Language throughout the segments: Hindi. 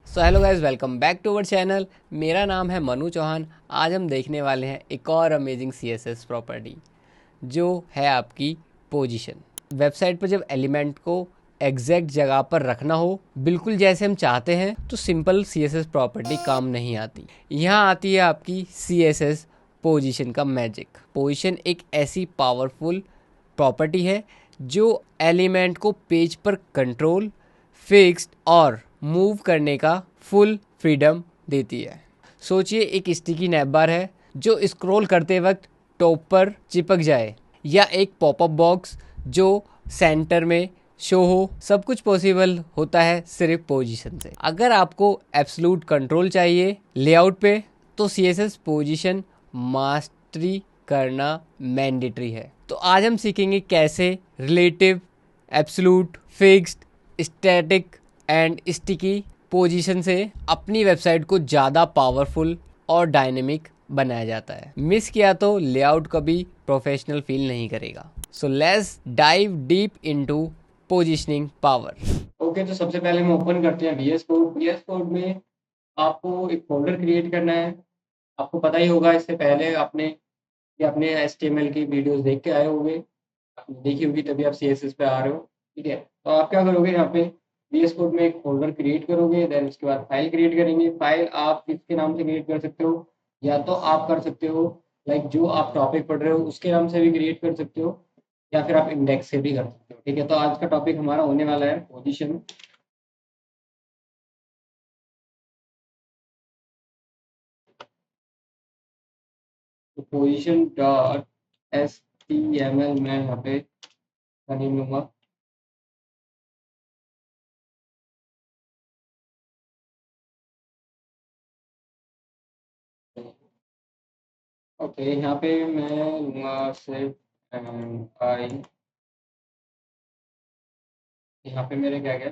So hello guys, welcome back to our channel. मेरा नाम है मनु चौहान। आज हम देखने वाले हैं एक और अमेजिंग सीएसएस प्रॉपर्टी, जो है आपकी पोजीशन। वेबसाइट पर जब एलिमेंट को एग्जैक्ट जगह पर रखना हो, बिल्कुल जैसे हम चाहते हैं, तो सिंपल सीएसएस प्रॉपर्टी काम नहीं आती। यहाँ आती है आपकी सीएसएस पोजीशन का मैजिक। पोजीशन एक ऐसी पावरफुल प्रॉपर्टी है जो एलिमेंट को पेज पर कंट्रोल, फिक्स्ड और मूव करने का फुल फ्रीडम देती है। सोचिए, एक स्टिकी नैप बार है जो स्क्रॉल करते वक्त टॉप पर चिपक जाए, या एक पॉपअप बॉक्स जो सेंटर में शो हो। सब कुछ पॉसिबल होता है सिर्फ पोजीशन से। अगर आपको एब्सोल्यूट कंट्रोल चाहिए लेआउट पे, तो सीएसएस पोजीशन मास्टरी करना मैंडेटरी है। तो आज हम सीखेंगे कैसे relative, absolute, fixed, static and sticky position से अपनी वेबसाइट को ज़्यादा पावरफुल और डायनेमिक बनाया जाता है। मिस किया तो लेआउट कभी प्रोफेशनल फील नहीं करेगा। So let's dive deep into positioning power. Okay, तो सबसे पहले हम ओपन करते हैं वीएस कोड। वीएस कोड में आपको एक फ़ोल्डर क्रिएट करना है। आपको पता ही होगा, इससे पहले आपने ये अपने एचटीएमएल की वीडियोज़ देख के आए होंगे, आपने देखी होगी तभी आप सीएसएस पे आ रहे हो, ठीक है? तो आप क्या करोगे, यहाँ पे वीएस कोड में एक फ़ोल्डर क्रिएट करोगे, देन उसके बाद फ़ाइल क्रिएट करेंगे। फ़ाइल आप किसके नाम से क्रिएट कर सकते हो, या तो आप कर सकते हो लाइक जो आप टॉपिक पढ़ रहे हो उसके नाम से भी क्रिएट कर सकते हो, या फिर आप इंडेक्स से भी कर सकते हो, ठीक है? तो आज का टॉपिक हमारा होने वाला है पोजीशन। तो position dot S T M L मैं यहाँ पे नेम लूंगा। ओके, यहाँ पे मैं लूंगा सिर्फ आई। यहाँ पे मेरे क्या क्या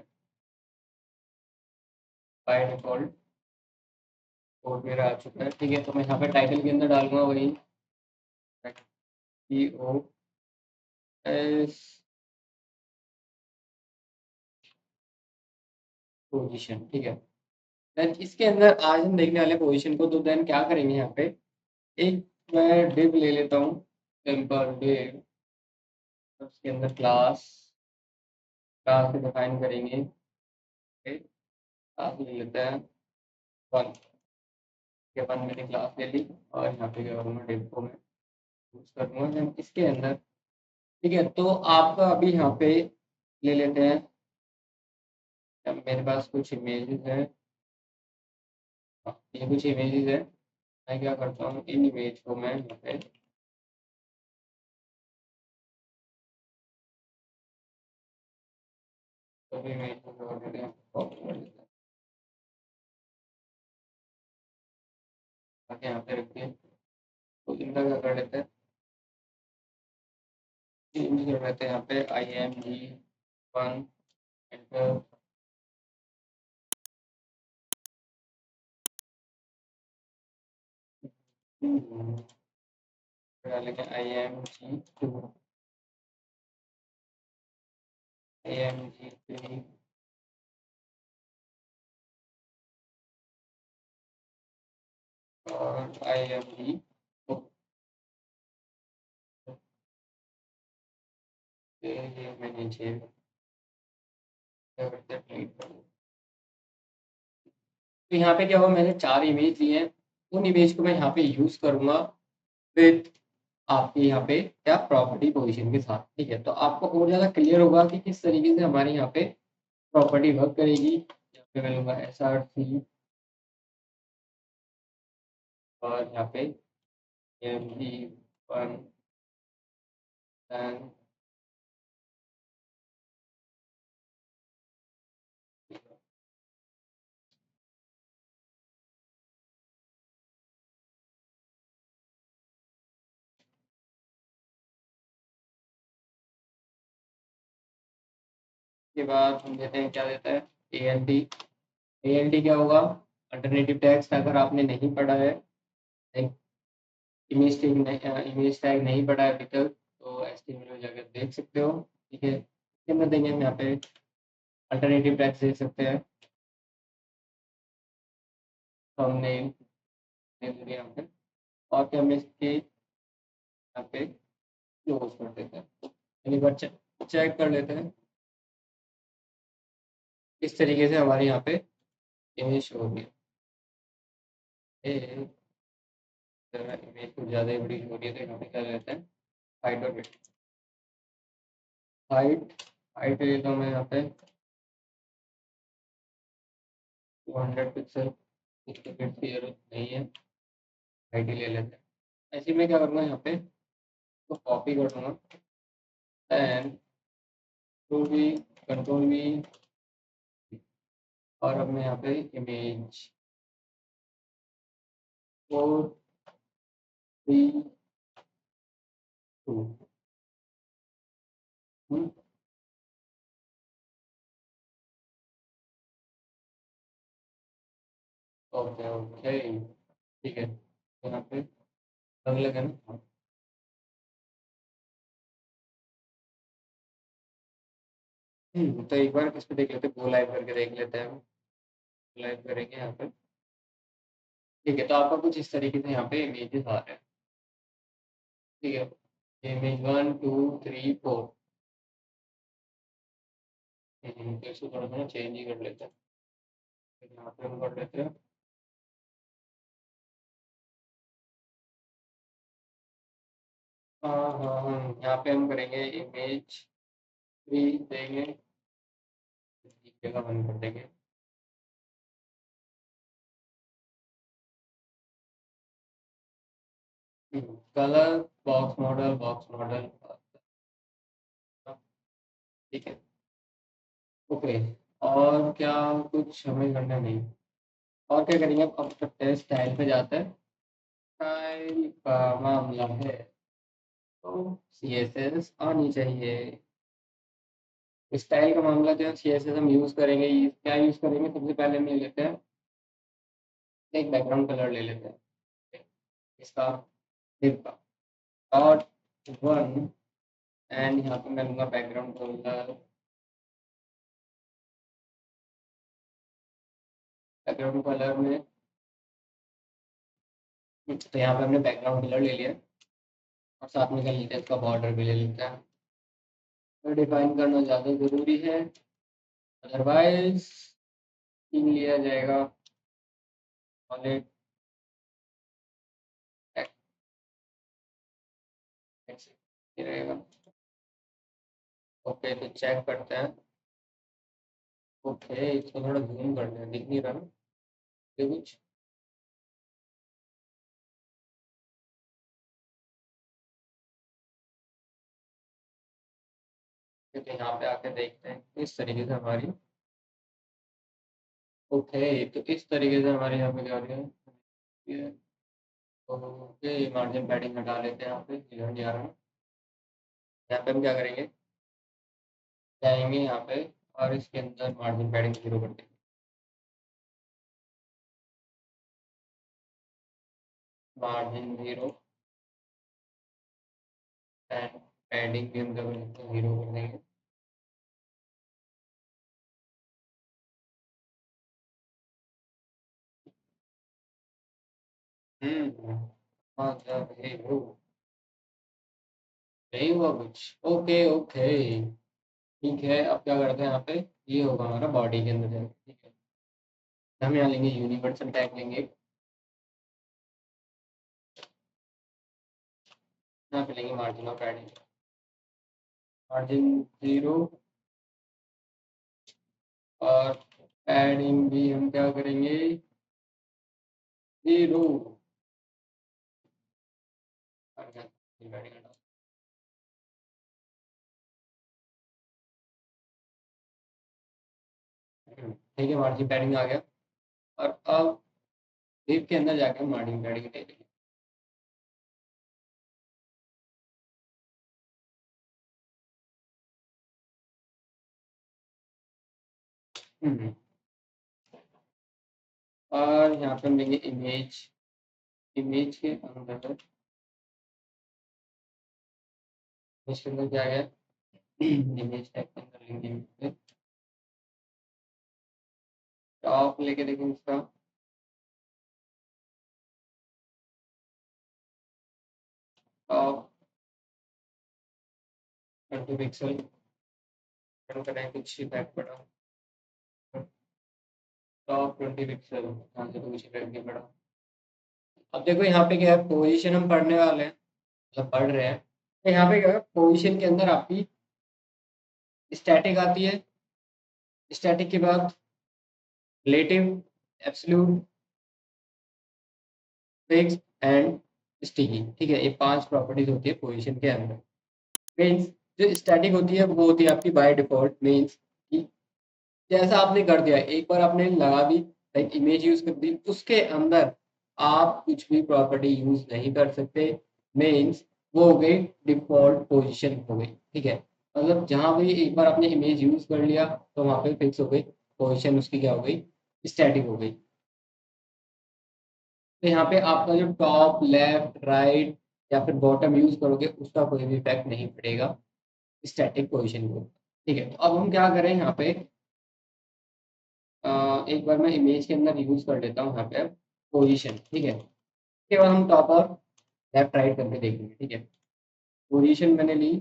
बाय डिफॉल्ट कोड मेरा आ चुका है, ठीक है? तो मैं यहाँ पे टाइटल के अंदर डालूंगा वही पी ओ एस पोजीशन, ठीक है? देन इसके अंदर आज हम देखने वाले पोजीशन को, तो देन क्या करेंगे यहाँ पे, एक मैं डिव ले लेता हूँ, सिंपल डिव। उसके अंदर क्लास क्लास को डिफाइन करेंगे। क्लास ले लेते हैं वन के वन, मैंने क्लास ले ली और यहाँ पे क्या करूँगा, डिव को मैं यूज करूँगा देन इसके अंदर, ठीक है? तो आपका अभी यहाँ पे ले लेते हैं, अब मेरे पास कुछ इमेजेस हैं। ये कुछ इमेजेस है, मैं क्या करता हूँ, इन इमेज को मैं यहाँ पे सभी इमेज को जोड़ देते हैं, कॉपी कर देते हैं, ताकि यहाँ पे रखिए। तो इनका क्या कर लेते हैं, चेंज कर लेते हैं यहाँ पे I M G one enter. डालेंगे I M G two, I M G three और आई एम जी फोर। ये मैं नीचे क्या करते हैं, delete कर देते हैं। तो यहाँ पे क्या हुआ, मैंने चार इमेज लिए हैं, उन इमेज को मैं यहाँ पे यूज करूंगा विद आपके यहाँ पे क्या प्रॉपर्टी पोजीशन के साथ, ठीक है? तो आपको और ज़्यादा क्लियर होगा कि किस तरीके से हमारे यहाँ पे प्रॉपर्टी वर्क करेगी। यहाँ पे मैं लूँगा एस आर सी और यहाँ पे एम जी वन एंड के बाद हम देते हैं, क्या देता है, A L T. A L T क्या होगा, अल्टरनेटिव टेक्स्ट। अगर आपने नहीं पढ़ा है, इमेज टैग नहीं पढ़ा है अभी तक, तो एचटीएमएल में जाकर देख सकते हो, ठीक है? इसके अंदर देंगे हम यहाँ पे अल्टरनेटिव टैग्स दे सकते हैं। थंबनेल यहाँ पे, और फिर हम इसके यहाँ पे क्लोज कर देते हैं। एक बार चेक कर लेते हैं। इस तरीके से हमारे यहाँ पे इमेज शो हो रही है। इमेज कुछ ज़्यादा ही बड़ी हो रही है, तो यहाँ पे क्या लेते हैं, हाइट और विड्थ। हाइट हाइट लेता हूँ मैं यहाँ पे 200 पिक्सल, इसकी विड्थ की जरूरत नहीं है, हाइट ही ले लेते हैं। ऐसे में क्या करूँगा, यहाँ पे तो कॉपी कर दूँगा एंड कंट्रोल वी, और अब मैं यहाँ पे इमेज 4 3 2 ओके ओके, ठीक है, यहाँ पे अलग अलग है ना। तो एक बार इस पे देख लेते हैं, गो लाइव करके देख लेते हैं, लाइव करेंगे यहाँ पे। ठीक है, तो आपका कुछ इस तरीके से यहाँ पे इमेजेस आ रहे हैं। ठीक है, इमेज 1 2 3 4। तो इसको थोड़ा थोड़ा चेंज ही कर लेते हैं। तो यहाँ पे हम कर लेते हैं हाँ हाँ हाँ, यहाँ पे हम करेंगे इमेज 3 देंगे, जगह बंद कर देंगे। Colour box model. ठीक है, ओके। और क्या कुछ हमें करना नहीं, और क्या करेंगे, अब करते हैं स्टाइल पे जाते हैं। स्टाइल का मामला है तो CSS आनी चाहिए। स्टाइल का मामला जो है, CSS हम यूज़ करेंगे, क्या यूज़ करेंगे, सबसे पहले हम ले लेते हैं, एक बैकग्राउंड कलर ले लेते हैं इसका, div का डॉट 1, एंड यहाँ पे मैं लूँगा बैकग्राउंड कलर, बैकग्राउंड कलर में, तो यहाँ पे हमने बैकग्राउंड कलर ले लिया, और साथ में कर लेते हैं इसका बॉर्डर भी ले लेते हैं। तो डिफाइन करना ज़्यादा ज़रूरी है, अदरवाइज छीन लिया जाएगा वाले टेक्स्ट रहेगा। ओके, तो चेक करते हैं। ओके, इसको थोड़ा जूम करते हैं, दिख नहीं रहा ना ये कुछ। क्योंकि यहाँ पे आके देखते हैं इस तरीके से हमारी, ओके, तो इस तरीके से हमारे यहाँ पे क्या हो रही है ये। ओके, मार्जिन पैडिंग हटा लेते हैं, यहाँ पे इधर नहीं आ रहा। यहाँ पे हम क्या करेंगे, जाएंगे यहाँ पे, और इसके अंदर मार्जिन पैडिंग 0 कर देंगे, मार्जिन 0, एंड पैडिंग भी हम क्या करेंगे, 0 कर देंगे। हाँ जब ये हो, नहीं हुआ कुछ, ओके ओके, ठीक है। अब क्या करते हैं यहाँ पे, ये होगा हमारा बॉडी के अंदर जाएगा, ठीक है। हम यहाँ लेंगे यूनिवर्सल टैग लेंगे, यहाँ पे लेंगे मार्जिन ऑफ पैडिंग, मार्जिन 0, और पैडिंग भी हम क्या करेंगे, 0। ठीक है, मार्जिन पैडिंग आ गया, और अब div के अंदर जाके हम मार्जिन पैडिंग ले लेंगे। हम्म, और यहाँ पे हम लेंगे इमेज, इमेज के अंदर, इमेज के अंदर क्या गया, इमेज टैग के अंदर लेंगे, टॉप लेके देखेंगे इसका, टॉप 20 पिक्सल रन करें, कुछ इफेक्ट पड़ा। टॉप 20 पिक्सल, यहाँ से तो कुछ इफेक्ट नहीं पड़ा। अब देखो यहाँ पे क्या है, पोजीशन हम पढ़ने वाले हैं, मतलब पढ़ रहे हैं। तो यहाँ पे क्या है, पोजीशन के अंदर आपकी स्टैटिक आती है। स्टैटिक के बाद relative, absolute, fix and sticky. ठीक है, ये 5 प्रॉपर्टीज होती है पोजीशन के अंदर। मीन्स जो स्टैटिक होती है वो होती है आपकी बाय डिफॉल्ट। मीन्स कि जैसा आपने कर दिया, एक बार आपने लगा दी, लाइक इमेज यूज कर दी, उसके अंदर आप कुछ भी प्रॉपर्टी यूज नहीं कर सकते। मीन्स वो हो गई डिफॉल्ट पोजीशन हो गई। ठीक है, मतलब जहां भी एक बार आपने इमेज यूज कर लिया तो वहां पे फिक्स हो गई पोजीशन, उसकी क्या हो गई, स्टैटिक हो गई। तो यहाँ पे आपका जो टॉप, लेफ्ट, राइट या फिर बॉटम यूज करोगे उसका कोई भी इफेक्ट नहीं पड़ेगा स्टैटिक पोजीशन को। ठीक है, तो अब हम क्या करें यहाँ पे, एक बार मैं इमेज के अंदर यूज कर लेता हूँ यहाँ पे पोजीशन। ठीक है, उसके बाद हम टॉप और लेफ्ट राइट करके देखेंगे। ठीक है, पोजीशन मैंने ली,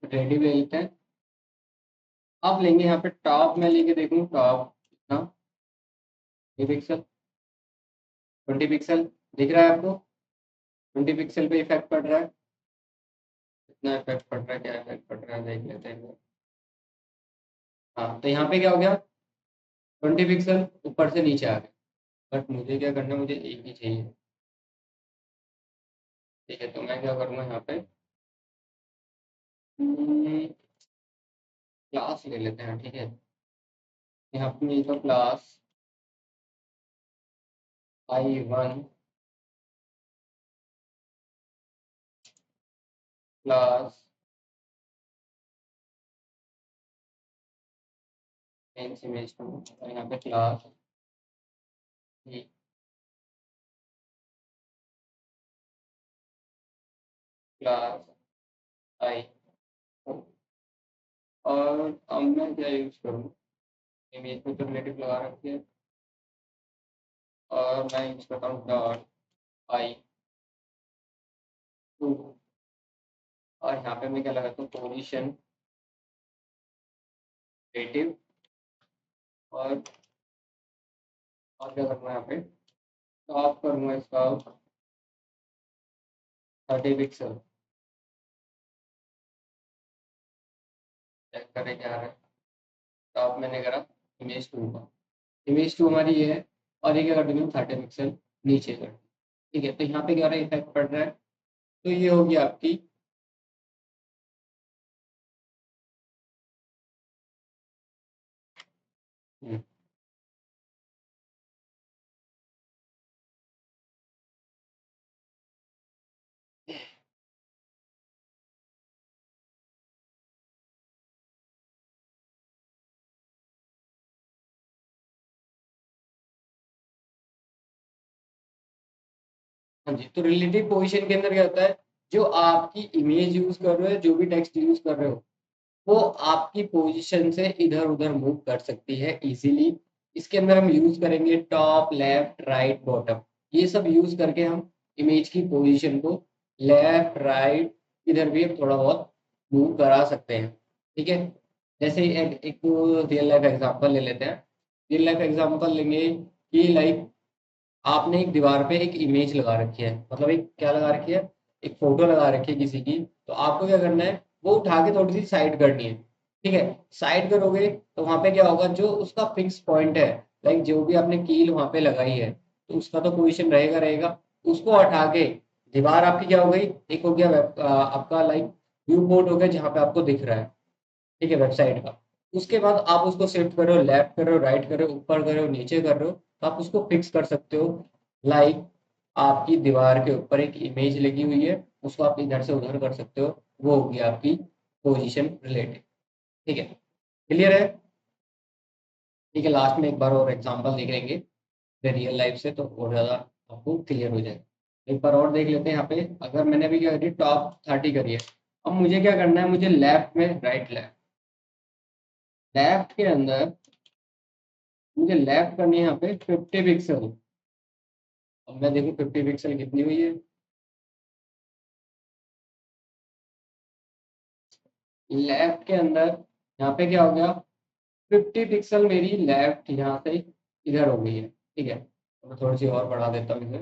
रेडी ले लेते हैं। अब लेंगे यहाँ पे टॉप में लेके देखूँ, टॉप कितना, 20 पिक्सल, 20 पिक्सल दिख रहा है आपको? 20 पिक्सल पे इफेक्ट पड़ रहा है, कितना इफेक्ट पड़ रहा है, क्या इफेक्ट पड़ रहा है देख लेते हैं। हाँ, तो यहाँ पे क्या हो गया, 20 पिक्सल ऊपर से नीचे आ गया। बट मुझे क्या करना है, मुझे एक ही चाहिए। ठीक है, तो मैं क्या करूँगा यहाँ पे, क्लास ले लेते हैं। ठीक है, यहाँ पे ये तो class I1 class mains image 2, और यहाँ पे क्लास ई, क्लास आई। और अब मैं क्या यूज करूँ, इमेज में तो रिलेटिव लगा रखी है, और मैं यूज करता हूँ डॉट I2। और यहाँ पे मैं क्या लगाता हूँ, पोजीशन, रिलेटिव, और क्या करूँगा यहाँ पे, टॉप करूँगा इसका 30 पिक्सल। चेक करें क्या है, टॉप मैंने करा इमेज 2 का, इमेज 2 हमारी ये है, और ये क्या कर दूँगी 30 पिक्सल नीचे कर। ठीक है, तो यहाँ पे क्या रहा है, इफेक्ट पड़ रहा है। तो ये होगी आपकी हम्म, हाँ जी। तो रिलेटिव पोजीशन के अंदर क्या होता है, जो आपकी इमेज यूज कर रहे हो, जो भी टेक्स्ट यूज कर रहे हो, वो आपकी पोजीशन से इधर उधर मूव कर सकती है इजीली। इसके अंदर हम यूज करेंगे टॉप, लेफ्ट, राइट, बॉटम, ये सब यूज करके हम इमेज की पोजीशन को लेफ्ट, राइट, इधर भी हम थोड़ा बहुत मूव करा सकते हैं। ठीक है, जैसे एक रियल लाइफ एग्जांपल ले लेते हैं। रियल लाइफ एग्जांपल लेंगे कि लाइक आपने एक दीवार पे एक इमेज लगा रखी है, मतलब एक क्या लगा रखी है, एक फोटो लगा रखी है किसी की। तो आपको क्या करना है, वो उठा के थोड़ी सी साइड करनी है। ठीक है, साइड करोगे तो वहां पे क्या होगा, जो उसका फिक्स पॉइंट है, लाइक जो भी आपने कील वहां पे लगाई है, तो उसका तो पोजीशन रहेगा रहेगा। उसको हटा के दीवार आपकी क्या हो गई, एक हो गया आपका लाइक व्यू पोर्ट हो गया जहाँ पे आपको दिख रहा है। ठीक है, वेबसाइट का। उसके बाद आप उसको शिफ्ट करो, लेफ्ट करो, राइट करो, ऊपर करो, नीचे कर रहे हो, तो आप उसको फिक्स कर सकते हो। लाइक आपकी दीवार के ऊपर एक इमेज लगी हुई है, उसको आप इधर से उधर कर सकते हो, वो होगी आपकी पोजीशन रिलेटेड। ठीक है, क्लियर है? ठीक है, लास्ट में एक बार और एग्जांपल देख लेंगे रियल लाइफ से, तो और ज़्यादा आपको क्लियर हो जाएगा। एक बार और देख लेते हैं यहाँ पे। अगर मैंने अभी क्या करी, टॉप 30 करी है, अब मुझे क्या करना है, मुझे लेफ्ट में, राइट, लेफ्ट, लेफ्ट के अंदर मुझे लेफ्ट करनी है यहाँ पे 50 पिक्सल। अब मैं देखूँ 50 पिक्सल कितनी हुई है। लेफ्ट के अंदर यहाँ पे क्या हो गया, 50 पिक्सल मेरी लेफ्ट यहाँ से इधर हो गई है। ठीक है, तो मैं थोड़ी सी और बढ़ा देता हूँ इसे।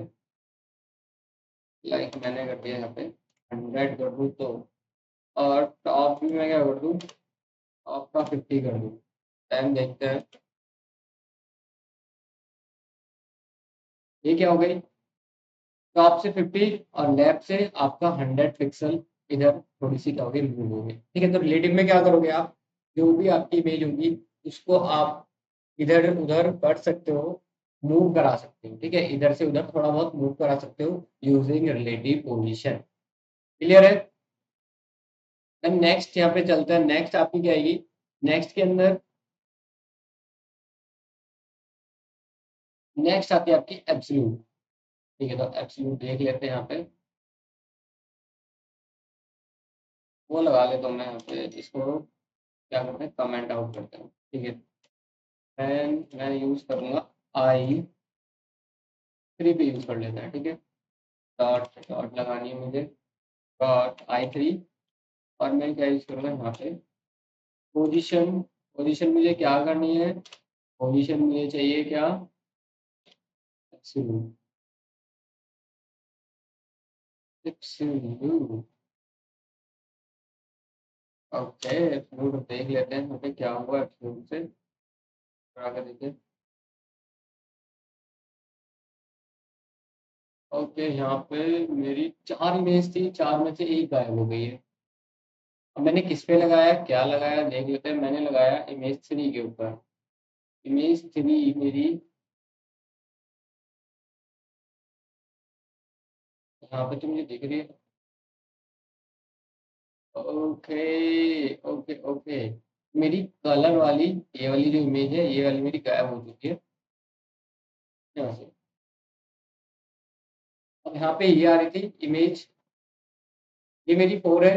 लाइक मैंने कर दिया यहाँ पे 100 कर दूँ तो, और टॉप भी मैं क्या कर दूँ, टॉप का 50 कर दूँ। टाइम देखते हैं ये क्या हो गई, टॉप से 50 और लेफ्ट से आपका 100 पिक्सल इधर थोड़ी सी क्या होगी, मूव होगी। ठीक है, तो रिलेटिव में क्या करोगे आप, जो भी आपकी इमेज होगी उसको आप इधर उधर कर सकते हो, मूव करा सकते हो। ठीक है, इधर से उधर थोड़ा बहुत मूव करा सकते हो यूजिंग रिलेटिव पोजीशन। क्लियर है। एंड नेक्स्ट यहाँ पे चलता है, नेक्स्ट आपकी क्या आएगी, नेक्स्ट के अंदर नेक्स्ट आती है आपकी एब्सोल्यूट। ठीक है, तो एब्सोल्यूट देख लेते हैं यहाँ पे, वो लगा लेता हूँ मैं यहाँ पे, इसको क्या करते हैं, कमेंट आउट करते हैं। ठीक है, मैं यूज करूंगा i3 पे यूज कर लेते हैं। ठीक है, डॉट डॉट लगानी है मुझे, डॉट i3, और मैं क्या यूज करूंगा यहाँ पे, पोजीशन। पोजीशन मुझे क्या करनी है, पोजीशन मुझे चाहिए क्या, एब्सोल्यूट। एब्सोल्यूट ओके, एब्सोल्यूट देख लेते हैं यहाँ पे क्या हुआ एब्सोल्यूट से, आगे देखिए। ओके, यहाँ पे मेरी 4 इमेज थी, 4 में से एक गायब हो गई है। अब मैंने किस पे लगाया, क्या लगाया देख लेते हैं। मैंने लगाया इमेज 3 के ऊपर। इमेज 3 मेरी यहाँ पे तो मुझे दिख रही है। ओके ओके ओके, मेरी कलर वाली, ये वाली जो इमेज है ये वाली मेरी गायब हो चुकी है यहाँ से। अब यहाँ पे ये आ रही थी इमेज, ये मेरी 4 है,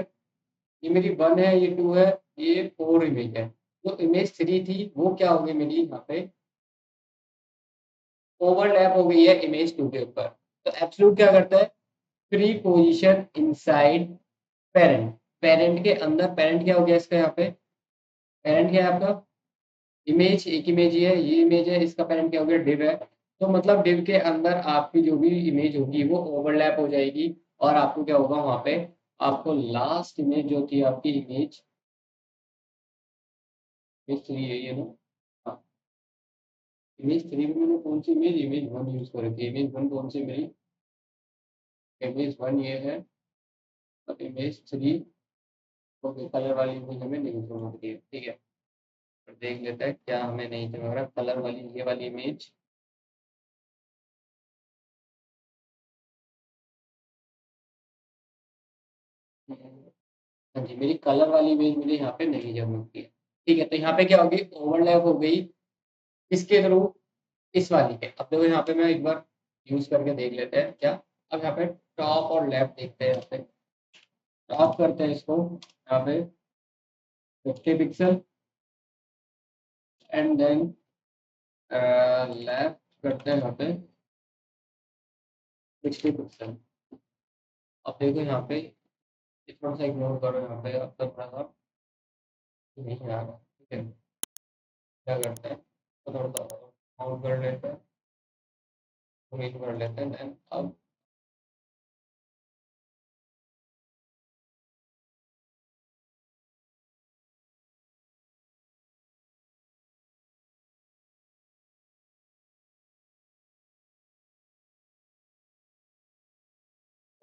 ये मेरी 1 है, ये 2 है, ये 4 इमेज है। जो इमेज 3 थी वो क्या हो गई मेरी यहाँ पे, ओवरलैप हो गई है इमेज 2 के ऊपर। तो एब्सोल्यूट क्या करता है, free position inside parent. Parent के अंदर, पेरेंट क्या हो गया इसका यहाँ पे, पेरेंट क्या है आपका, इमेज, एक इमेज ही है, ये इमेज है, इसका पेरेंट क्या हो गया, डिव है। तो मतलब डिव के अंदर आपकी जो भी इमेज होगी वो ओवरलैप हो जाएगी, और आपको क्या होगा वहां पे, आपको लास्ट इमेज जो थी आपकी इमेज 3 है ये ना। हाँ, इमेज 3 में मैंने कौन सी इमेज 1 यूज कर रखी है, इमेज 1 कौन सी मेरी, इमेज 1 ये है, और इमेज 3 ओके, कलर वाली इमेज हमें नहीं समझ रही है। ठीक है, तो देख लेते हैं क्या हमें नहीं समझ रहा, कलर वाली ये वाली इमेज। हाँ जी, मेरी कलर वाली इमेज मुझे यहाँ पे नहीं जमती है। ठीक है, तो यहाँ पे क्या होगी, ओवरलैप हो गई इसके थ्रू इस वाली के। अब देखो यहाँ पे मैं एक बार यूज करके देख लेते हैं क्या। अब यहाँ पे टॉप और लेफ्ट देखते हैं, यहाँ पे टॉप करते हैं इसको, यहाँ पे 50 पिक्सल, एंड देन लेफ्ट करते हैं यहाँ पे 60 पिक्सल। अब देखो यहाँ पे ये थोड़ा सा इग्नोर करो, यहाँ पे अब तो थोड़ा सा नहीं आ रहा। ठीक है, क्या करते हैं, तो थोड़ा सा काउंट कर लेते हैं, उम्मीद कर लेते हैं, देन अब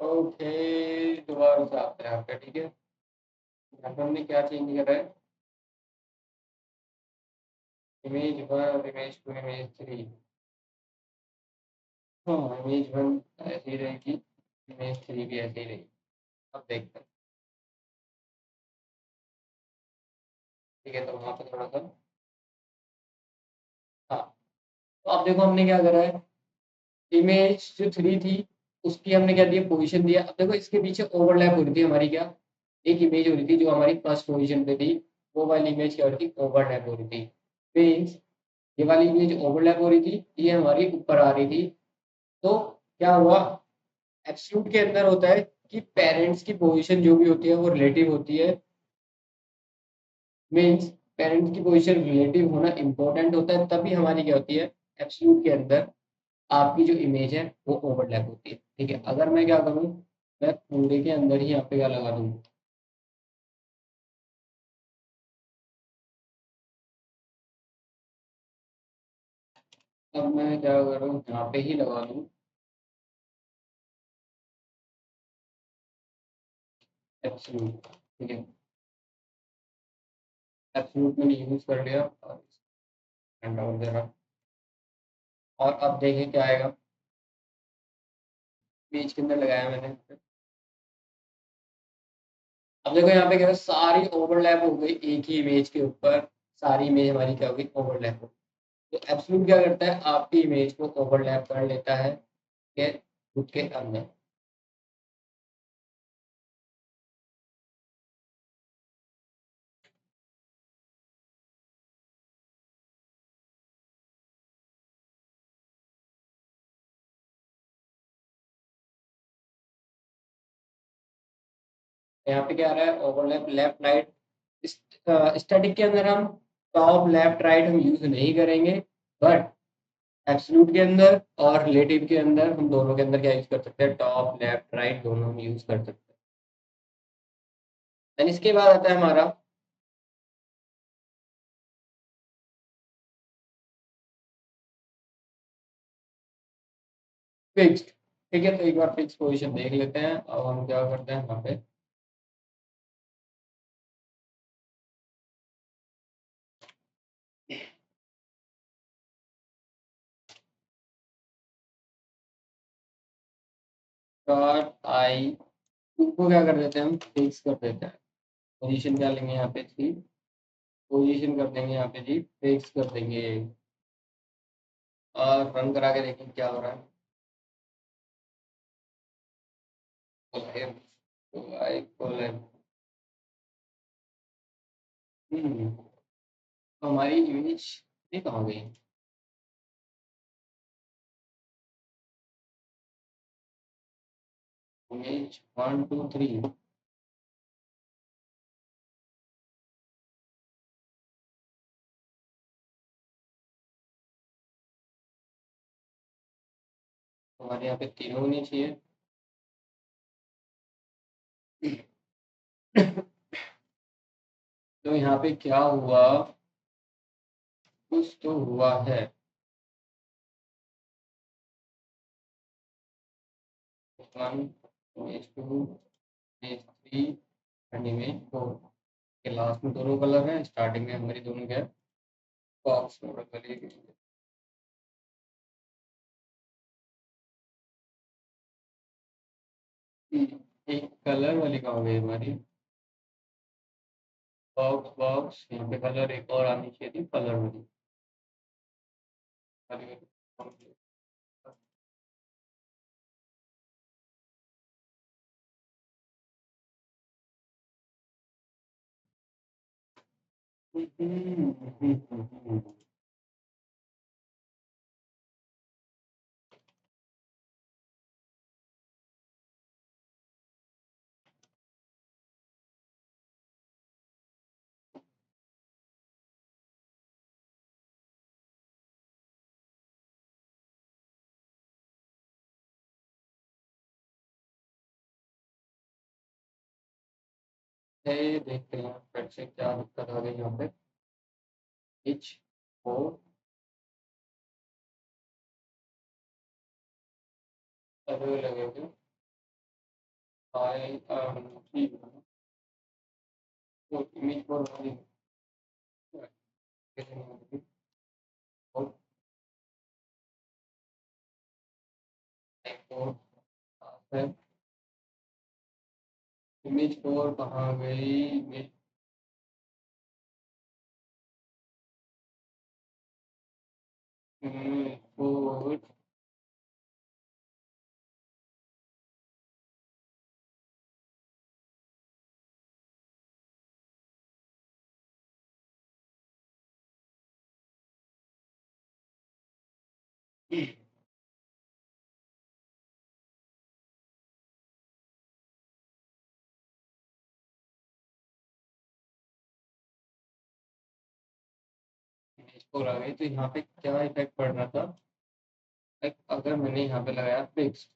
ओके, दोबारा से आते हैं यहाँ पे। ठीक है, यहाँ पे हमने क्या चेंज करा है, इमेज 1, इमेज 2, इमेज 3। हाँ, इमेज 1 ऐसी ही रहेगी, इमेज 3 भी ऐसी ही रहेगी। अब देखते हैं। ठीक है, तो वहाँ पे थोड़ा सा, हाँ, तो अब देखो हमने क्या करा है, इमेज 3 थी उसकी हमने क्या दिया, पोजीशन दिया। अब देखो इसके पीछे ओवरलैप हो रही थी हमारी क्या, एक इमेज हो रही थी जो हमारी फर्स्ट पोजीशन पे थी, वो वाली इमेज क्या हो रही थी, ओवरलैप हो रही थी। मीन्स ये वाली इमेज ओवरलैप हो रही थी, ये हमारी ऊपर आ रही थी। तो क्या हुआ, एब्सोल्यूट के अंदर होता है कि पेरेंट्स की पोजीशन जो भी होती है वो रिलेटिव होती है, मीन्स पेरेंट्स की पोजीशन रिलेटिव होना इंपॉर्टेंट होता है, तभी हमारी क्या होती है, एब्सोल्यूट के अंदर आपकी जो इमेज है वो ओवरलैप होती है। ठीक है, अगर मैं क्या करूँ, मैं पूरे के अंदर ही यहाँ पे क्या लगा दूँ, अब मैं क्या करूँ, यहाँ पे ही लगा दूँ एब्सोल्यूट। ठीक है, एब्सोल्यूट मैंने यूज कर लिया और डाउन दे रहा, और अब देखें क्या आएगा, पेज के अंदर लगाया मैंने। अब देखो यहाँ पे क्या है, सारी ओवरलैप हो गई एक ही इमेज के ऊपर, सारी इमेज हमारी क्या हो गई, ओवरलैप हो गई। तो एब्सोल्यूट क्या करता है, आपकी इमेज को ओवरलैप कर लेता है के खुद के अंदर। यहाँ पे क्या आ रहा है, ओवरलैप लेफ्ट राइट। स्टैटिक के अंदर हम टॉप लेफ्ट राइट हम यूज नहीं करेंगे, बट एब्सोल्यूट के अंदर और रिलेटिव के अंदर हम दोनों के अंदर क्या यूज कर सकते हैं, टॉप लेफ्ट राइट दोनों हम यूज कर सकते हैं। देन इसके बाद आता है हमारा फिक्स्ड। ठीक है, तो एक बार फिक्स पोजीशन देख लेते हैं। अब हम क्या करते हैं, यहाँ पे डॉट आई को क्या कर देते हैं, हम फिक्स कर देते हैं। पोजीशन क्या लेंगे यहाँ पे थी, पोजीशन कर देंगे यहाँ पे जी, फिक्स कर देंगे, और रन करा के देखेंगे क्या हो रहा है। Colab, Colab. तो हमारी इमेज ये कहाँ गई, इमेज 1 2 3। हमारे यहाँ पे तीनों होनी चाहिए। तो यहाँ पे क्या हुआ, कुछ तो हुआ है। 1 इमेज 2 इमेज 3 एंड इमेज 4 के लास्ट में दोनों कलर हैं, स्टार्टिंग में हमारी दोनों क्या है, बॉक्स में कलर। एक कलर वाली कहाँ हो गई हमारी, बॉक्स बॉक्स, यहाँ पे कलर एक और आनी चाहिए थी, कलर वाली वाली। देखते हैं फिर से क्या दिक्कत आ गई यहाँ पे, H4 अरे लगेगा, आई ठीक है, तो इमेज पर वाली कैसे नहीं होगी, और फोर है, इमेज 4 कहाँ गई, इमेज फोर। और आ गई, तो यहाँ पे क्या इफेक्ट पड़ रहा था? अगर मैंने यहाँ पे लगाया फिक्स,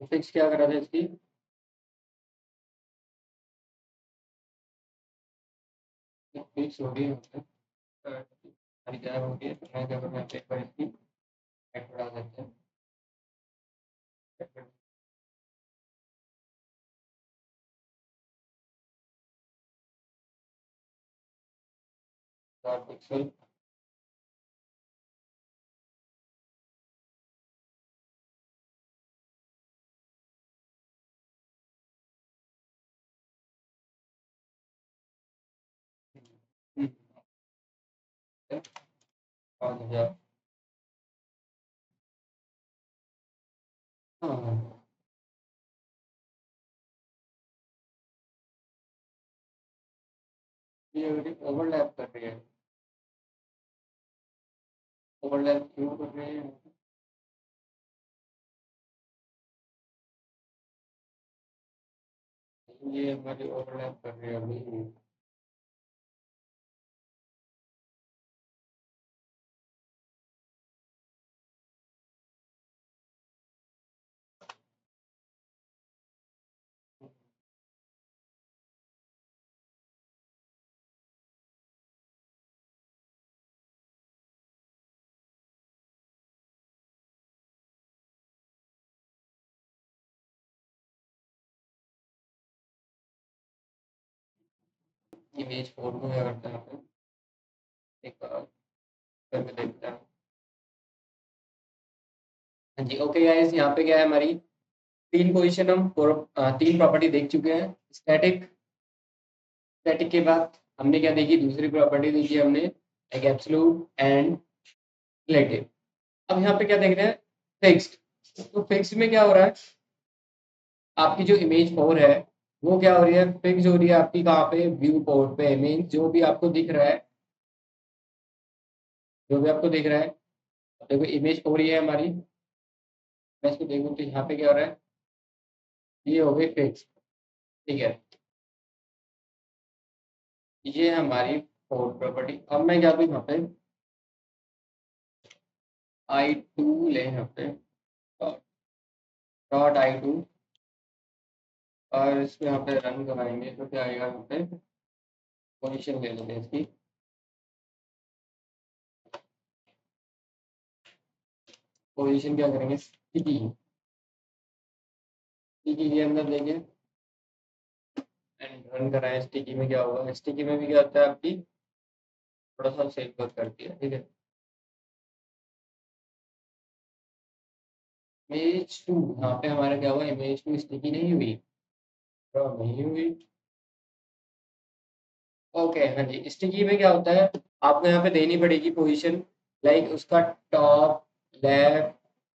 तो फिक्स क्या करा था इसकी? फिक्स हो गई यहाँ पे, हमारी गायब हो गई है, तो मैं क्या करूँ, यहाँ पे एक बार इसकी इफेक्ट बढ़ा देते हैं। पिक्सल, और हाँ, ये ओवरलैप कर रही है। ओवरलैप क्यों कर रही है? ये हमारी ओवरलैप कर रही है अभी। इमेज 4 को क्या करते हैं यहाँ पे, एक बार करके देखते हैं। हाँ जी, ओके गाइस, यहाँ पे क्या है हमारी तीन पोजीशन, हम तीन प्रॉपर्टी देख चुके हैं। स्टैटिक, स्टैटिक के बाद हमने क्या देखी, दूसरी प्रॉपर्टी देखी हमने, एक एब्सोल्यूट एंड रिलेटिव। अब यहाँ पे क्या देख रहे हैं, फिक्स्ड। तो फिक्स्ड में क्या हो रहा है, आपकी जो इमेज 4 है वो क्या हो रही है, फिक्स हो रही है आपकी कहाँ पे, व्यू पोर्ट पे। मीन जो भी आपको दिख रहा है, जो भी आपको दिख रहा है, देखो इमेज 4 ये है हमारी। मैं इसको देखूँ तो यहाँ पे क्या हो रहा है, ये हो गई फिक्स, ठीक है। ये है हमारी फोर्थ प्रॉपर्टी। अब मैं क्या करूँ यहाँ पे, I2 ले यहाँ पे, डॉट I2, और इसको यहाँ पे रन कराएंगे तो क्या आएगा, यहाँ पे पोजीशन ले लेते हैं इसकी। पोजीशन क्या करेंगे, स्टिकी, स्टिकी के अंदर देंगे एंड रन कराएं। स्टिकी में क्या होगा, स्टिकी में भी क्या होता है आपकी, थोड़ा सा सेव वर्क करती है, ठीक है। इमेज 2, यहाँ पे हमारा क्या हुआ, इमेज 2 स्टिकी नहीं हुई, तो नहीं हुई। ओके, हाँ जी, स्टिकी में क्या होता है, आपको यहाँ पे देनी पड़ेगी पोजीशन, लाइक उसका टॉप, लेफ्ट,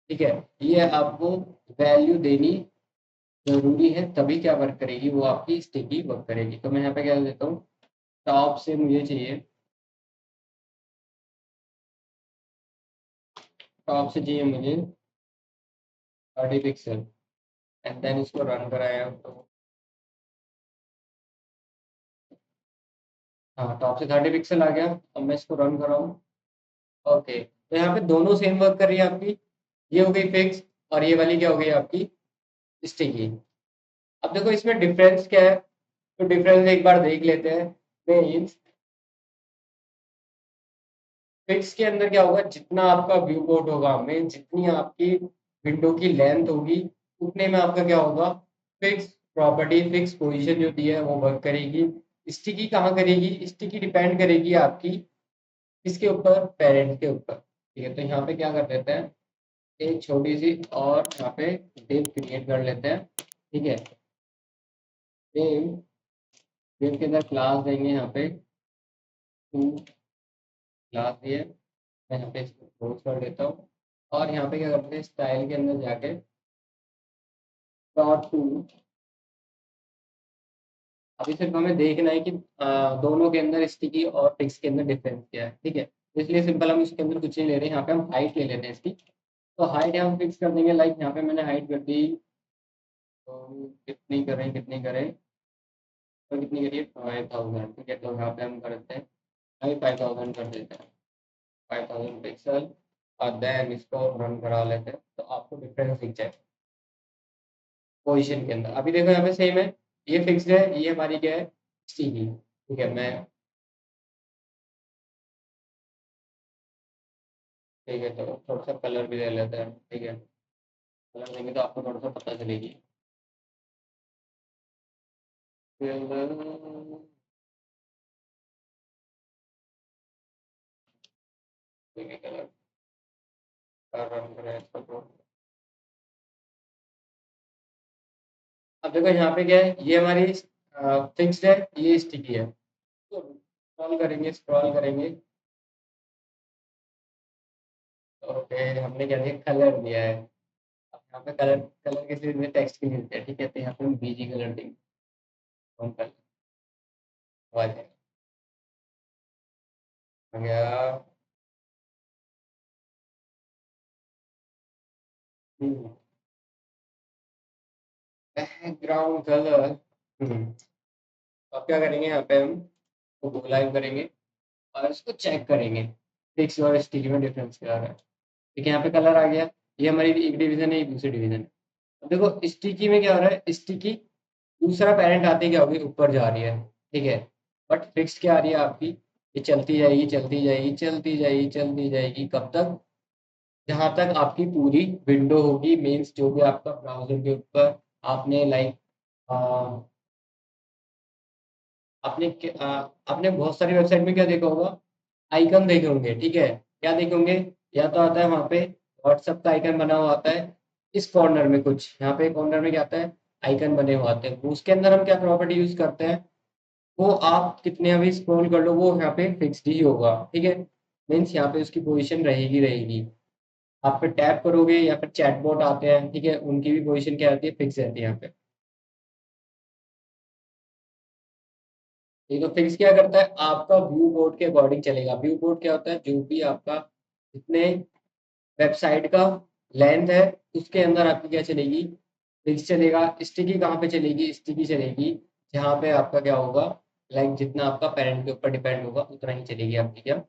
ठीक है। ये आपको वैल्यू देनी जरूरी है, तभी क्या वर्क करेगी, वो आपकी स्टिकी वर्क करेगी। तो मैं यहाँ पे क्या देता हूँ, टॉप से मुझे चाहिए, टॉप से चाहिए मुझे 30 पिक्सल, एंड देन इसको रन कराया तो हाँ, टॉप से 30 पिक्सल आ गया। अब मैं इसको रन कराऊँ, ओके, तो यहाँ पे दोनों सेम वर्क कर रही है आपकी। ये हो गई फिक्स, और ये वाली क्या हो गई आपकी, स्टिकी। अब देखो इसमें डिफरेंस क्या है, तो डिफरेंस एक बार देख लेते हैं। मीन्स फिक्स के अंदर क्या होगा, जितना आपका व्यू पोर्ट होगा, मीन जितनी आपकी विंडो की लेंथ होगी, उतने में आपका क्या होगा, फिक्स प्रॉपर्टी, फिक्स पोजीशन जो दी है वो वर्क करेगी। स्टिकी कहाँ करेगी, स्टिकी डिपेंड करेगी आपकी इसके ऊपर, पेरेंट के ऊपर, ठीक है। तो यहाँ पे क्या कर देते हैं, एक छोटी सी और यहाँ पे डिव क्रिएट कर लेते हैं, ठीक है। डिव, डिव के अंदर क्लास देंगे यहाँ पे, टू क्लास दिए, मैं यहाँ पे इसको क्लोज कर देता हूँ। और यहाँ पे क्या करते हैं, स्टाइल के अंदर जाके डॉट टू, अभी सिर्फ हमें देखना है कि दोनों के अंदर स्टिकी और फिक्स के अंदर डिफरेंस क्या है, ठीक है। इसलिए सिंपल हम इसके अंदर कुछ नहीं ले रहे हैं, यहाँ पे हम हाइट ले लेते हैं इसकी। तो हाइट हम फिक्स कर देंगे, लाइक यहाँ पे मैंने हाइट कर दी, तो कितनी करें, कितनी करें, तो कितनी करिए 5000, ठीक है। तो यहाँ पे हम करते हैं 5000 कर देते हैं, 5000 पिक्सल, और देन इसको रन करा लेते हैं तो आपको डिफरेंस दिख जाए पोजीशन के अंदर। अभी देखो यहाँ पे सेम है, ये फिक्स्ड है, ये हमारी क्या है, स्टिकी, ठीक है। मैं ठीक है, तो थोड़ा सा कलर भी दे लेते हैं, ठीक है। कलर देंगे तो आपको थोड़ा सा पता चलेगी। ठीक है, कलर का रन करें इसको तो। अब देखो यहाँ पे क्या है, ये हमारी फिक्स्ड है, ये स्टिकी है। तो स्क्रॉल करेंगे, स्क्रॉल करेंगे, ओके, हमने क्या दिया, कलर दिया है। अब यहाँ पे कलर, कलर किस लिए टेक्स्ट के लिए दिया है, ठीक है। तो यहाँ पे हम बीजी कलर देंगे, कौन कलर आ गया। Background colour. अब क्या करेंगे, यहाँ पे हम गो लाइव करेंगे और इसको चेक करेंगे, फिक्स और स्टिकी में डिफरेंस क्या आ रहा है। ठीक है, यहाँ पे कलर आ गया, ये हमारी एक डिवीजन है, ये दूसरी डिवीजन है। अब देखो स्टिकी में क्या हो रहा है, स्टिकी दूसरा पैरेंट आते ही क्या होगी, ऊपर जा रही है, ठीक है। बट फिक्स क्या आ रही है आपकी, ये चलती जाएगी, चलती जाएगी, चलती जाएगी, चलती जाएगी, कब तक, जहां तक आपकी पूरी विंडो होगी, मीन्स जो भी आपका ब्राउजर के ऊपर आपने लाइक आपने बहुत सारी वेबसाइट में क्या देखा होगा, आइकन देखे होंगे, ठीक है। क्या देखे होंगे, या तो आता है वहाँ पे व्हाट्सएप का आइकन बना हुआ आता है, इस कॉर्नर में कुछ, यहाँ पे कॉर्नर में क्या आता है, आइकन बने हुए आते हैं। उसके अंदर हम क्या प्रॉपर्टी यूज करते हैं, वो आप कितने अभी स्क्रॉल कर लो, वो यहाँ पे फिक्स्ड ही होगा, ठीक है। मीन्स यहाँ पे उसकी पोजीशन रहेगी रहेगी। आप पे टैप करोगे या फिर चैटबॉट आते हैं, ठीक है, उनकी भी पोजीशन क्या रहती है, फिक्स रहती है यहाँ पे। ये तो फिक्स क्या करता है, आपका व्यू बोर्ड के अकॉर्डिंग चलेगा। व्यू बोर्ड क्या होता है, जो भी आपका जितने वेबसाइट का लेंथ है, उसके अंदर आपकी क्या चलेगी, फिक्स चलेगा। स्टिकी कहाँ पे चलेगी, स्टिकी चलेगी जहाँ पे आपका क्या होगा, लाइक जितना आपका पेरेंट के ऊपर डिपेंड होगा उतना ही चलेगी आपकी क्या,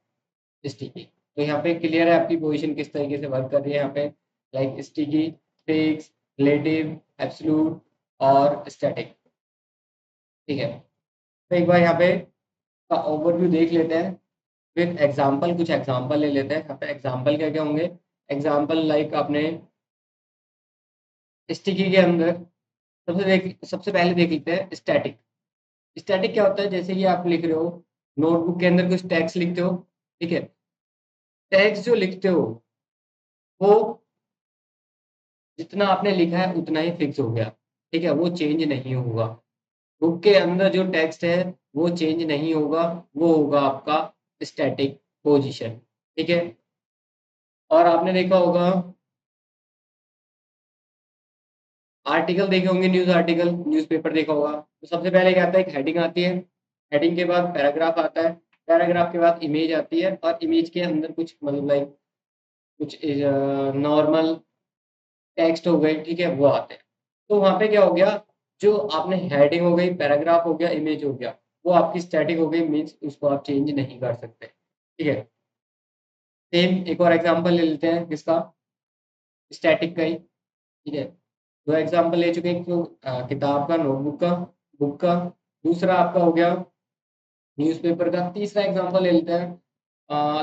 स्टिकी। तो यहाँ पे क्लियर है आपकी पोजीशन किस तरीके से वर्क कर रही है यहाँ पे, like sticky, fix, relative, absolute और स्टैटिक, ठीक है। तो एक बार यहाँ पे का ओवरव्यू देख लेते हैं, फिर एग्जाम्पल, कुछ एग्जाम्पल ले लेते हैं। यहाँ पे एग्जाम्पल क्या क्या होंगे, एग्जाम्पल लाइक आपने स्टिकी के अंदर सबसे पहले देख लेते हैं स्टैटिक। स्टैटिक क्या होता है, जैसे कि आप लिख रहे हो नोटबुक के अंदर कुछ टैक्स लिखते हो, ठीक है। टैक्स जो लिखते हो वो जितना आपने लिखा है उतना ही फिक्स हो गया, ठीक है, वो चेंज नहीं होगा। बुक के अंदर जो टेक्स्ट है वो चेंज नहीं होगा, वो होगा आपका स्टैटिक पोजीशन, ठीक है। और आपने देखा होगा आर्टिकल देखे होंगे, न्यूज़ आर्टिकल, न्यूज़पेपर देखा होगा, तो सबसे पहले क्या आता है, एक हेडिंग आती है, हेडिंग के बाद पैराग्राफ आता है, पैराग्राफ के बाद इमेज आती है, और इमेज के अंदर कुछ मतलब लाइक कुछ नॉर्मल टेक्स्ट हो गए, ठीक है, वो आते हैं। तो वहाँ पे क्या हो गया, जो आपने हेडिंग हो गई, पैराग्राफ हो गया, इमेज हो गया, वो आपकी स्टैटिक हो गई, मीन्स उसको आप चेंज नहीं कर सकते, ठीक है। सेम एक और एग्जांपल ले लेते हैं किसका, स्टैटिक का ही, ठीक है। दो एग्जांपल ले चुके हैं, एक तो किताब का, नोटबुक का, बुक का, दूसरा आपका हो गया न्यूज़पेपर का। तीसरा एग्जांपल ले लेते हैं,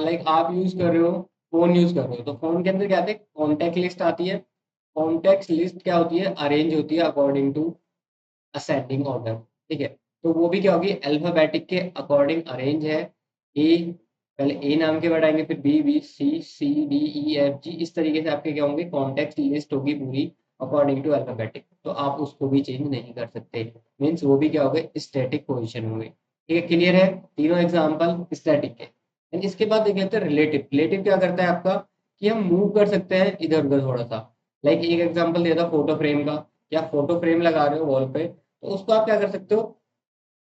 लाइक आप यूज कर रहे हो, फोन यूज कर रहे हो, तो फोन के अंदर क्या आते हैं, कॉन्टैक्ट लिस्ट आती है। कॉन्टैक्ट लिस्ट क्या होती है, अरेंज होती है अकॉर्डिंग टू असेंडिंग ऑर्डर, ठीक है। तो वो भी क्या होगी, अल्फाबेटिक के अकॉर्डिंग अरेंज है। ए, पहले ए नाम के वर्ड आएंगे, फिर बी, बी, सी, सी, डी, ई, एफ, जी, इस तरीके से आपके क्या होंगे, कॉन्टेक्स्ट लिस्ट होगी पूरी अकॉर्डिंग टू अल्फाबेटिक। तो आप उसको भी चेंज नहीं कर सकते, मीन्स वो भी क्या हो गए, स्टैटिक पोजिशन होंगे, ठीक है। क्लियर है, तीनों एग्जाम्पल स्टैटिक के। एंड इसके बाद देख लेते हैं रिलेटिव। रिलेटिव क्या करता है आपका, कि हम मूव कर सकते हैं इधर उधर थोड़ा सा। लाइक एक एग्जाम्पल दिया था फोटो फ्रेम का, या फोटो फ्रेम लगा रहे हो वॉल पे, तो उसको आप क्या कर सकते हो,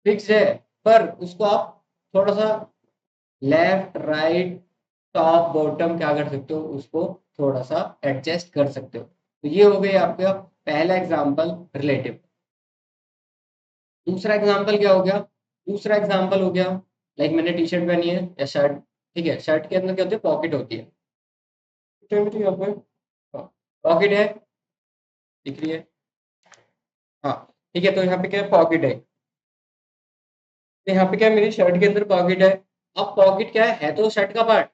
फिक्स है, पर उसको आप थोड़ा सा लेफ्ट राइट टॉप बॉटम क्या कर सकते हो, उसको थोड़ा सा एडजस्ट कर सकते हो। तो ये हो गई आपका पहला एग्जांपल रिलेटिव। दूसरा एग्जाम्पल क्या हो गया? दूसरा एग्जाम्पल हो गया, लाइक मैंने टी शर्ट पहनी है या शर्ट, ठीक है, शर्ट के अंदर क्या होती है? पॉकेट होती है, यहाँ पे पॉकेट है, दिख रही है? हाँ, ठीक है, तो यहाँ पे क्या है? पॉकेट है। तो यहाँ पे क्या है? मेरी शर्ट के अंदर पॉकेट है। अब पॉकेट क्या है तो शर्ट का पार्ट,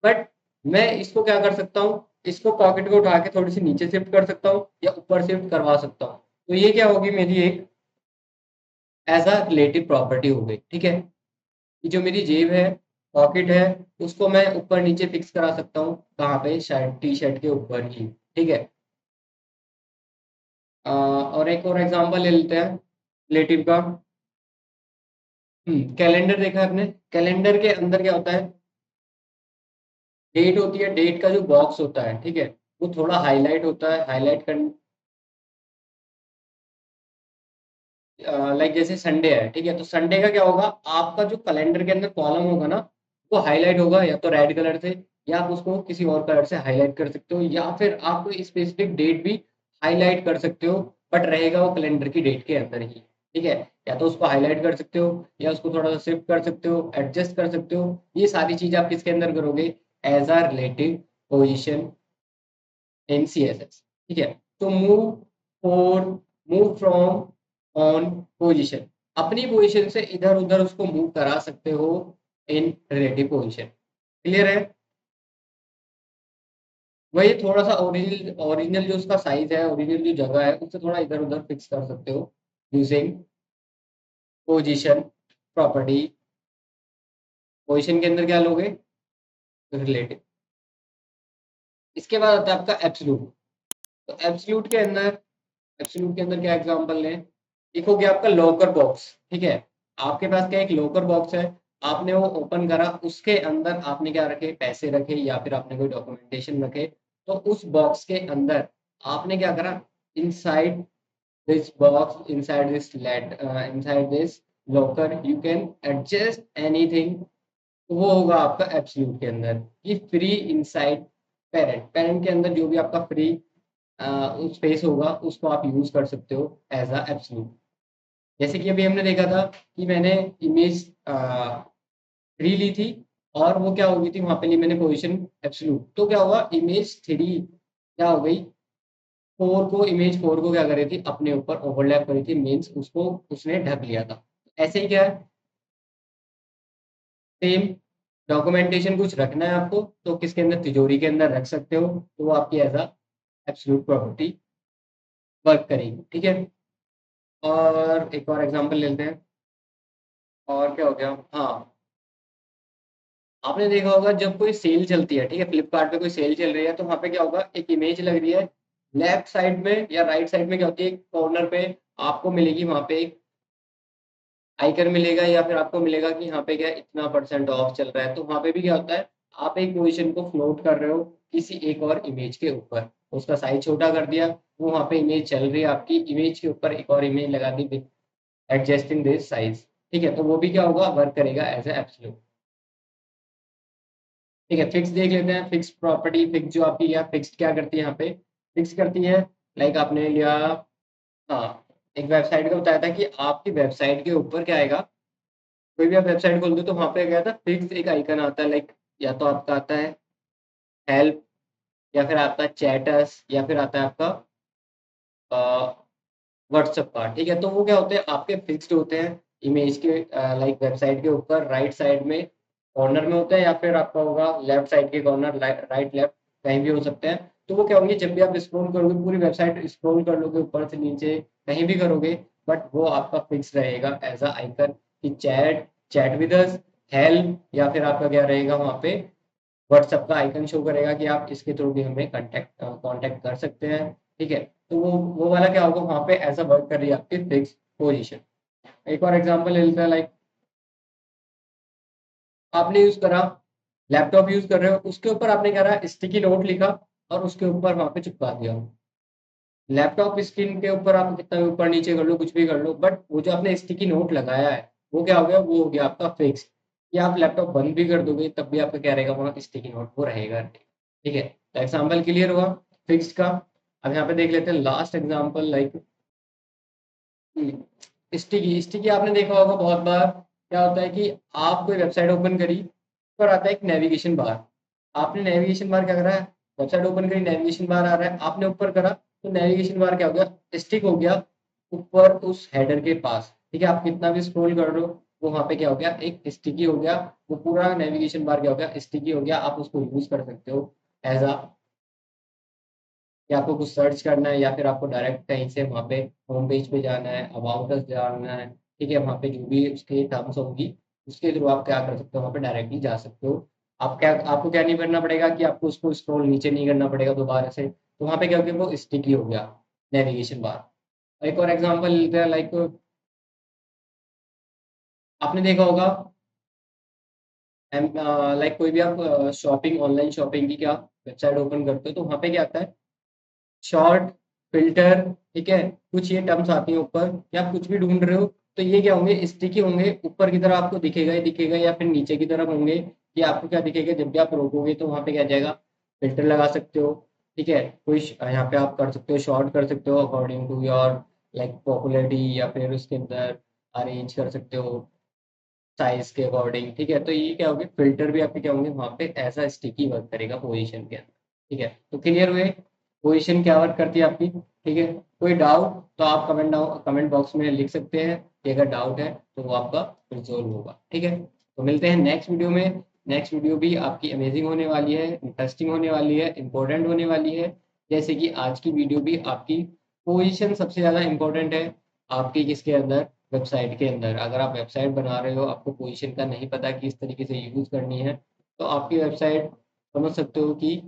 बट मैं इसको क्या कर सकता हूँ? इसको पॉकेट को उठा के थोड़ी सी नीचे शिफ्ट कर सकता हूँ या ऊपर शिफ्ट करवा सकता हूँ। तो ये क्या होगी? मेरी एक एज अ रिलेटिव प्रॉपर्टी हो गई, ठीक है। ये जो मेरी जेब है, पॉकेट है, उसको मैं ऊपर नीचे फिक्स करा सकता हूँ, कहाँ पे? शर्ट, टी शर्ट के ऊपर ही, ठीक है। और एक और एग्जांपल ले लेते हैं रिलेटिव का। कैलेंडर देखा है आपने? कैलेंडर के अंदर क्या होता है? डेट होती है, डेट का जो बॉक्स होता है, ठीक है, वो थोड़ा हाईलाइट होता है, हाईलाइट कर, लाइक जैसे संडे है, ठीक है, तो संडे का क्या होगा? आपका जो कैलेंडर के अंदर कॉलम होगा ना, वो हाईलाइट होगा या तो रेड कलर से, या आप उसको किसी और कलर से हाईलाइट कर सकते हो, या फिर आप कोई स्पेसिफिक डेट भी हाईलाइट कर सकते हो, बट रहेगा वो कैलेंडर की डेट के अंदर ही, ठीक है। या तो उसको हाईलाइट कर सकते हो, या उसको थोड़ा सा शिफ्ट कर सकते हो, एडजस्ट कर सकते हो। ये सारी चीज आप किसके अंदर करोगे? As a relative position in CSS, ठीक है। तो मूव फ्रॉम, ऑन, पोजीशन, अपनी पोजीशन से इधर उधर उसको मूव करा सकते हो इन रिलेटिव पोजीशन। क्लियर है? वही थोड़ा सा ओरिजिनल ओरिजिनल जो उसका साइज है, ओरिजिनल जो जगह है, उससे थोड़ा इधर उधर फिक्स कर सकते हो यूजिंग पोजीशन प्रॉपर्टी। पोजीशन के अंदर क्या लोगे? रिलेटिव। इसके बाद आता है आपका एब्सोल्यूट। तो एब्सोल्यूट के अंदर क्या एग्जांपल लें? एक हो गया आपका लॉकर बॉक्स, ठीक है। आपके पास क्या एक लॉकर बॉक्स है, आपने वो ओपन करा, उसके अंदर आपने क्या रखे? पैसे रखे, या फिर आपने कोई डॉक्यूमेंटेशन रखे। तो उस बॉक्स के अंदर आपने क्या करा? Inside this box, inside this locker you can adjust anything. वो होगा आपका एब्सोल्यूट के अंदर कि फ्री इनसाइड पेरेंट, पेरेंट के अंदर जो भी आपका फ्री स्पेस होगा, उसको आप यूज कर सकते हो एज अ एब्सोल्यूट। जैसे कि अभी हमने देखा था कि मैंने इमेज 3 ली थी, और वो क्या हो गई थी? वहां पे ली मैंने पोजीशन एब्सोल्यूट, तो क्या हुआ? इमेज 3 क्या हो गई? 4 को, इमेज 4 को क्या कर रही थी? अपने ऊपर ओवरलैप करी थी, मीन्स उसको उसने ढक लिया था। ऐसे ही क्या है? सेम डॉक्यूमेंटेशन कुछ रखना है आपको, तो किसके अंदर? तिजोरी के अंदर रख सकते हो, तो वो आपकी as a absolute property work करेगी, ठीक है। और एक और एग्जांपल लेते हैं। और क्या हो गया? हाँ, आपने देखा होगा जब कोई सेल चलती है, ठीक है, फ्लिपकार्ट पे कोई सेल चल रही है, तो वहां पे क्या होगा? एक इमेज लग रही है, लेफ्ट साइड में या राइट साइड में क्या होती है? कॉर्नर पे आपको मिलेगी, वहां पे एक आइकन मिलेगा, या फिर आपको मिलेगा कि यहाँ पे क्या है? इतना परसेंट ऑफ चल रहा है। तो वहां पे भी क्या होता है? आप एक पोजीशन को फ्लोट कर रहे हो किसी एक और इमेज के ऊपर, उसका साइज छोटा कर दिया, वो वहां पे इमेज चल रही है आपकी, इमेज के ऊपर एक और इमेज लगा दी, एडजस्टिंग दिस साइज, ठीक है। तो वो भी क्या होगा? वर्क करेगा एज ए एब्सोल्यूट, ठीक है। फिक्स देख लेते हैं। फिक्स प्रॉपर्टी, फिक्स जो आपकी या फिक्स क्या करती है यहाँ पे? फिक्स करती है, लाइक आपने लिया, हाँ, एक वेबसाइट का बताया था कि आपकी वेबसाइट के ऊपर क्या आएगा? कोई भी आप वेबसाइट खोलते हो तो वहां पे क्या था? फिक्स एक आइकन आता है, लाइक या तो आपका आता है हेल्प, या फिर आता है चैटस, या फिर आता है आपका व्हाट्सएप का, ठीक है। तो वो क्या होते हैं? आपके फिक्स्ड होते हैं इमेज के, लाइक वेबसाइट के ऊपर राइट साइड में कॉर्नर में होता है, या फिर आपका होगा लेफ्ट साइड के कॉर्नर, राइट लेफ्ट कहीं भी हो सकते हैं। तो वो क्या होंगे? जब भी आप स्क्रॉल करोगे, पूरी वेबसाइट स्क्रॉल कर लोगे ऊपर से नीचे, कहीं भी करोगे, बट वो आपका फिक्स रहेगा एज अ आइकन कि chat, chat with us, help, या फिर आपका क्या रहेगा वहाँ पे? व्हाट्सएप का आइकन शो करेगा कि आप इसके थ्रू भी हमें कांटेक्ट कर सकते हैं, ठीक है। तो वो वाला क्या होगा? वहाँ पे ऐसा वर्क कर रही है आपकी फिक्स पोजीशन। एक और एग्जांपल ले लेते हैं, लाइक आपने यूज करा, लैपटॉप यूज कर रहे हो, उसके ऊपर आपने कह रहा स्टिकी नोट लिखा, और उसके ऊपर वहां पे चिपका दिया। लैपटॉप स्क्रीन के ऊपर आप कितना भी ऊपर नीचे कर लो, कुछ भी कर लो, बट वो जो आपने स्टिकी नोट लगाया है, वो क्या हो गया? वो हो गया आपका फिक्स। या आप लैपटॉप बंद भी कर दोगे, तब भी आपका क्या रहेगा? वहाँ स्टिकी नोट वो रहेगा, ठीक है। तो एग्जाम्पल क्लियर हुआ फिक्स का। अब यहाँ पे देख लेते हैं last example, like sticky sticky आपने देखा होगा बहुत बार। क्या होता है कि आप कोई वेबसाइट ओपन करी, पर आता है एक नेविगेशन बार। आपने नेविगेशन बार क्या करा है, वेबसाइट ओपन करी, नेविगेशन बार आ रहा है, आपने ऊपर करा तो नेविगेशन बार क्या हो गया, स्टिक हो गया ऊपर उस हेडर के पास। ठीक है, आप कितना भी स्क्रॉल कर रहे हो वो वहाँ पे क्या हो गया, एक स्टिकी हो गया। वो पूरा नेविगेशन बार क्या हो गया, स्टिकी हो गया। आप उसको यूज कर सकते हो एज अ, कि आपको कुछ सर्च करना है या फिर आपको डायरेक्ट कहीं से वहाँ पे होम पेज पे जाना है, अबाउट अस जाना है। ठीक है, वहाँ पे जो भी उसके टर्म्स होंगी उसके थ्रू आप क्या कर सकते हो, वहाँ पे डायरेक्टली जा सकते हो। आप क्या, आपको क्या नहीं करना पड़ेगा कि आपको उसको स्क्रॉल नीचे नहीं करना पड़ेगा दोबारा से। तो वहाँ पे क्या हो गया, वो स्टिकी हो गया नेविगेशन बार। एक और एग्जांपल लेते हैं, लाइक आपने देखा होगा, लाइक कोई भी आप शॉपिंग, ऑनलाइन शॉपिंग की क्या वेबसाइट ओपन करते हो तो वहाँ पे क्या आता है, शॉर्ट, फिल्टर, ठीक है, कुछ ये टर्म्स आती हैं ऊपर, या आप कुछ भी ढूंढ रहे हो तो ये क्या होंगे, स्टिकी होंगे, ऊपर की तरफ आपको दिखेगा ही दिखेगा, या फिर नीचे की तरफ होंगे। कि आपको क्या दिखेगा, जब भी आप रोकोगे तो वहाँ पे क्या जाएगा, फिल्टर लगा सकते हो। ठीक है, कोई यहाँ पे आप कर सकते हो, शॉर्ट कर सकते हो according to your like popularity, या फिर उसके अंदर अरेंज कर सकते हो साइज के अकॉर्डिंग। ठीक है, तो ये क्या होंगे, फिल्टर भी आपके क्या होंगे वहाँ पे ऐसा स्टिकी वर्क करेगा पोजीशन के अंदर। ठीक है, तो क्लियर हुए पोजीशन क्या वर्क करती है आपकी। ठीक है, कोई डाउट तो आप कमेंट बॉक्स में लिख सकते हैं कि अगर डाउट है तो वो आपका रिजोल्व होगा। ठीक है, तो मिलते हैं नेक्स्ट वीडियो में। नेक्स्ट वीडियो भी आपकी अमेजिंग होने वाली है, इंटरेस्टिंग होने वाली है, इंपॉर्टेंट होने वाली है। जैसे कि आज की वीडियो भी आपकी पोजीशन सबसे ज़्यादा इंपॉर्टेंट है आपकी किसके अंदर, वेबसाइट के अंदर। अगर आप वेबसाइट बना रहे हो, आपको पोजीशन का नहीं पता किस तरीके से यूज़ करनी है, तो आपकी वेबसाइट समझ सकते हो कि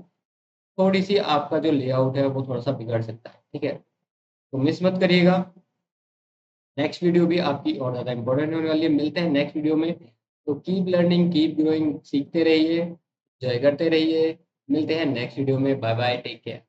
थोड़ी-सी आपका जो लेआउट है वो थोड़ा-सा बिगड़ सकता है। ठीक है? तो मिस मत करिएगा। नेक्स्ट वीडियो भी आपकी और ज़्यादा इंपॉर्टेंट होने वाली है। मिलते हैं नेक्स्ट वीडियो में। तो कीप लर्निंग, कीप ग्रोइंग, सीखते रहिए, एन्जॉय करते रहिए। मिलते हैं नेक्स्ट वीडियो में। Bye bye, take care.